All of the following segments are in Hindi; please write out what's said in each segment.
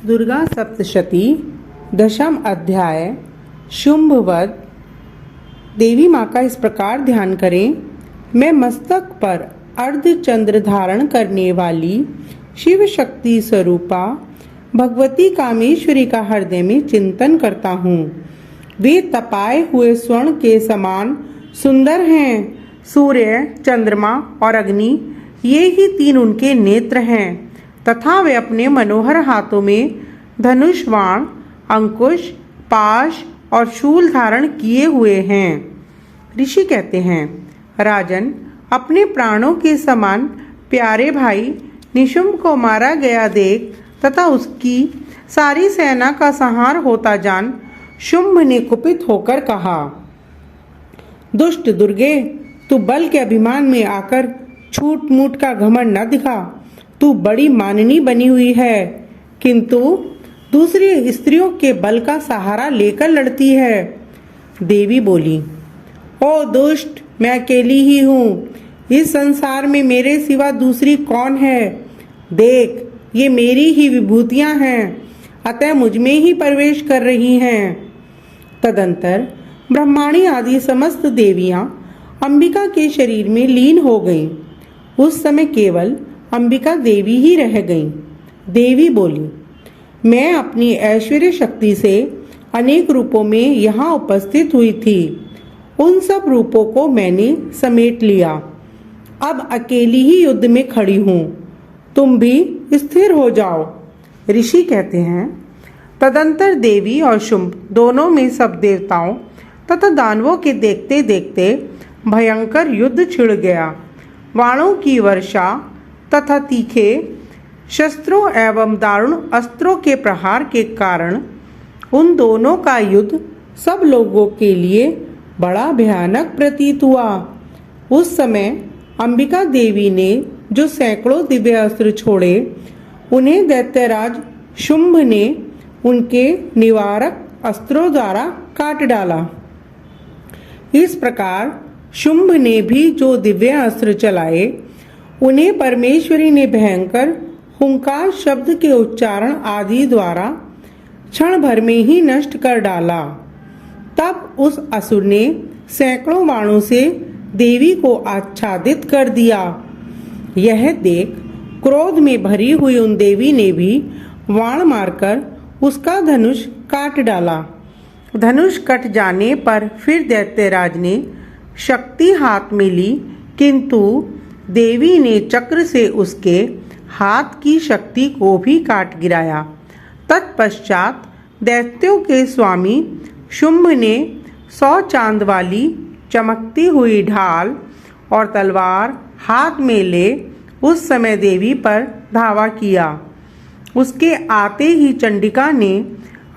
दुर्गा सप्तशती दशम अध्याय शुंभवध। देवी माँ का इस प्रकार ध्यान करें। मैं मस्तक पर अर्धचंद्र धारण करने वाली शिव शक्ति स्वरूपा भगवती कामेश्वरी का हृदय में चिंतन करता हूँ। वे तपाए हुए स्वर्ण के समान सुंदर हैं। सूर्य, चंद्रमा और अग्नि ये ही तीन उनके नेत्र हैं तथा वे अपने मनोहर हाथों में धनुष, बाण, अंकुश, पाश और शूल धारण किए हुए हैं। ऋषि कहते हैं, राजन, अपने प्राणों के समान प्यारे भाई निशुंभ को मारा गया देख तथा उसकी सारी सेना का संहार होता जान शुंभ ने कुपित होकर कहा, दुष्ट दुर्गे, तू बल के अभिमान में आकर छूट मूट का घमंड न दिखा। तू बड़ी माननी बनी हुई है, किंतु दूसरी स्त्रियों के बल का सहारा लेकर लड़ती है। देवी बोली, ओ दुष्ट, मैं अकेली ही हूँ। इस संसार में मेरे सिवा दूसरी कौन है? देख, ये मेरी ही विभूतियाँ हैं, अतः मुझ में ही प्रवेश कर रही हैं। तदंतर ब्रह्माणी आदि समस्त देवियाँ अंबिका के शरीर में लीन हो गईं। उस समय केवल अंबिका देवी ही रह गईं। देवी बोली, मैं अपनी ऐश्वर्य शक्ति से अनेक रूपों में यहाँ उपस्थित हुई थी। उन सब रूपों को मैंने समेट लिया। अब अकेली ही युद्ध में खड़ी हूँ। तुम भी स्थिर हो जाओ। ऋषि कहते हैं, तदंतर देवी और शुंभ दोनों में सब देवताओं तथा दानवों के देखते देखते भयंकर युद्ध छिड़ गया। बाणों की वर्षा तथा तीखे शस्त्रों एवं दारुण अस्त्रों के प्रहार के कारण उन दोनों का युद्ध सब लोगों के लिए बड़ा भयानक प्रतीत हुआ। उस समय अंबिका देवी ने जो सैकड़ों दिव्य अस्त्र छोड़े, उन्हें दैत्यराज शुंभ ने उनके निवारक अस्त्रों द्वारा काट डाला। इस प्रकार शुंभ ने भी जो दिव्य अस्त्र चलाए, उन्हें परमेश्वरी ने भयंकर हुंकार शब्द के उच्चारण आदि द्वारा क्षण भर में ही नष्ट कर डाला। तब उस असुर ने सैकड़ों बाणों से देवी को आच्छादित कर दिया। यह देख क्रोध में भरी हुई उन देवी ने भी बाण मारकर उसका धनुष काट डाला। धनुष कट जाने पर फिर दैत्यराज ने शक्ति हाथ में ली, किंतु देवी ने चक्र से उसके हाथ की शक्ति को भी काट गिराया। तत्पश्चात दैत्यों के स्वामी शुंभ ने 100 चांद वाली चमकती हुई ढाल और तलवार हाथ में ले उस समय देवी पर धावा किया। उसके आते ही चंडिका ने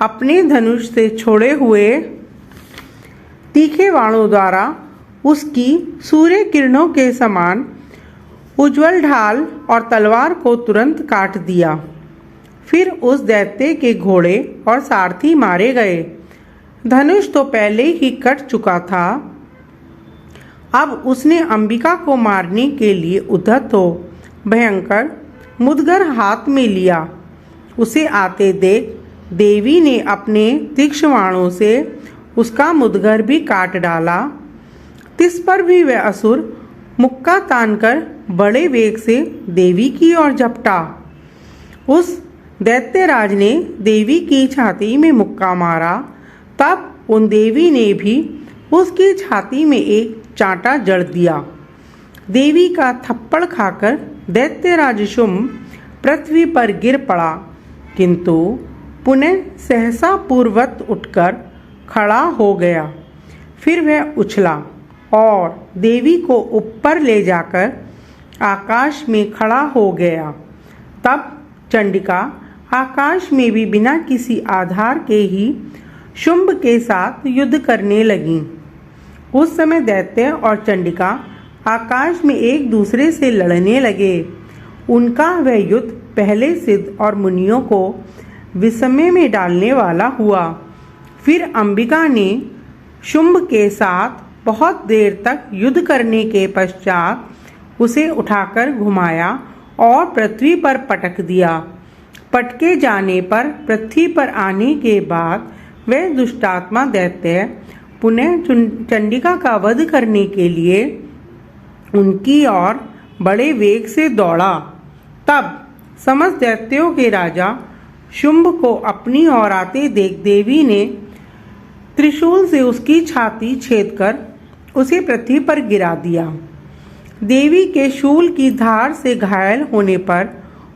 अपने धनुष से छोड़े हुए तीखे बाणों द्वारा उसकी सूर्य किरणों के समान उज्जवल ढाल और तलवार को तुरंत काट दिया। फिर उस दैत्य के घोड़े और सारथी मारे गए। धनुष तो पहले ही कट चुका था। अब उसने अंबिका को मारने के लिए उद्धत हो भयंकर मुदगर हाथ में लिया। उसे आते देख देवी ने अपने तीक्ष्ण बाणों से उसका मुदगर भी काट डाला। तिस पर भी वह असुर मुक्का तानकर बड़े वेग से देवी की ओर झपटा। उस दैत्यराज ने देवी की छाती में मुक्का मारा। तब उन देवी ने भी उसकी छाती में एक चांटा जड़ दिया। देवी का थप्पड़ खाकर दैत्यराज शुंभ पृथ्वी पर गिर पड़ा, किंतु पुनः सहसा पूर्वत उठकर खड़ा हो गया। फिर वह उछला और देवी को ऊपर ले जाकर आकाश में खड़ा हो गया। तब चंडिका आकाश में भी बिना किसी आधार के ही शुंभ के साथ युद्ध करने लगी। उस समय दैत्य और चंडिका आकाश में एक दूसरे से लड़ने लगे। उनका वह युद्ध पहले सिद्ध और मुनियों को विस्मय में डालने वाला हुआ। फिर अंबिका ने शुंभ के साथ बहुत देर तक युद्ध करने के पश्चात उसे उठाकर घुमाया और पृथ्वी पर पटक दिया। पटके जाने पर पृथ्वी पर आने के बाद वह दुष्टात्मा दैत्य पुनः चंडिका का वध करने के लिए उनकी ओर बड़े वेग से दौड़ा। तब समस्त दैत्यों के राजा शुंभ को अपनी ओर आते देख देवी ने त्रिशूल से उसकी छाती छेदकर उसे पृथ्वी पर गिरा दिया। देवी के शूल की धार से घायल होने पर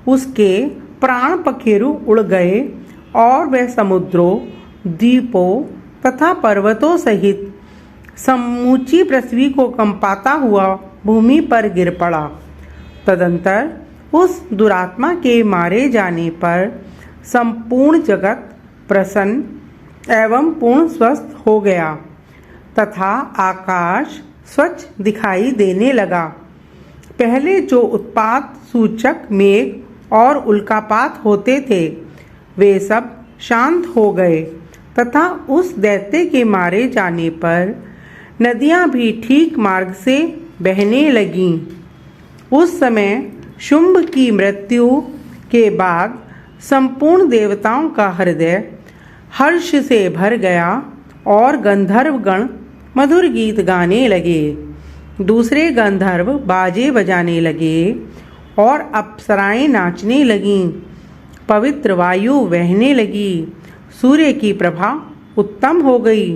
उसके प्राण पखेरु उड़ गए और वह समुद्रों, द्वीपों तथा पर्वतों सहित समूची पृथ्वी को कंपाता हुआ भूमि पर गिर पड़ा। तदंतर उस दुरात्मा के मारे जाने पर संपूर्ण जगत प्रसन्न एवं पूर्ण स्वस्थ हो गया तथा आकाश स्वच्छ दिखाई देने लगा। पहले जो उत्पात सूचक मेघ और उल्कापात होते थे वे सब शांत हो गए तथा उस दैत्य के मारे जाने पर नदियां भी ठीक मार्ग से बहने लगीं। उस समय शुंभ की मृत्यु के बाद संपूर्ण देवताओं का हृदय हर्ष से भर गया और गंधर्वगण मधुर गीत गाने लगे। दूसरे गंधर्व बाजे बजाने लगे और अप्सराएं नाचने लगीं। पवित्र वायु बहने लगी। सूर्य की प्रभा उत्तम हो गई।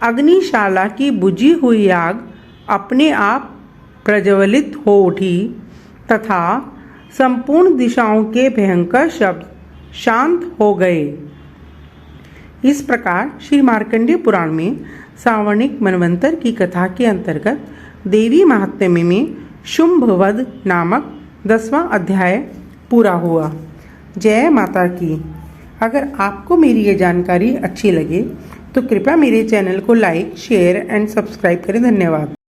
अग्निशाला की बुझी हुई आग अपने आप प्रज्वलित हो उठी तथा संपूर्ण दिशाओं के भयंकर शब्द शांत हो गए। इस प्रकार श्री मार्कंडेय पुराण में सावर्णिक मनवंतर की कथा के अंतर्गत देवी महात्म्य में शुंभ वध नामक 10वां अध्याय पूरा हुआ। जय माता की। अगर आपको मेरी ये जानकारी अच्छी लगे तो कृपया मेरे चैनल को लाइक, शेयर एंड सब्सक्राइब करें। धन्यवाद।